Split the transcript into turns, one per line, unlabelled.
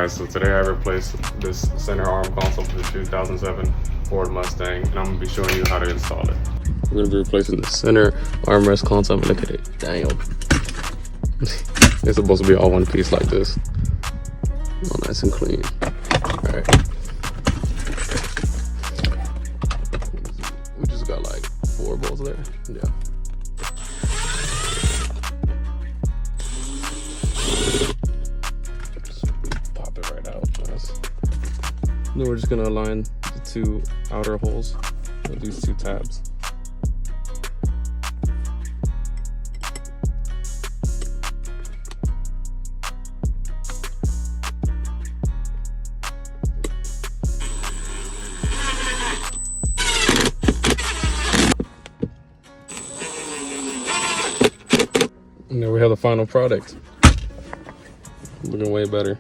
guys, so today I replaced this center arm console for the 2007 Ford Mustang, and I'm going to be showing you how to install it. We're going to be replacing the center armrest console. Look at it, damn. It's supposed to be all one piece like this. All nice and clean. All right. We just got like 4 bolts there, yeah. Pop it right out, nice. Then we're just gonna align the 2 outer holes with these 2 tabs. And there we have the final product. Looking way better.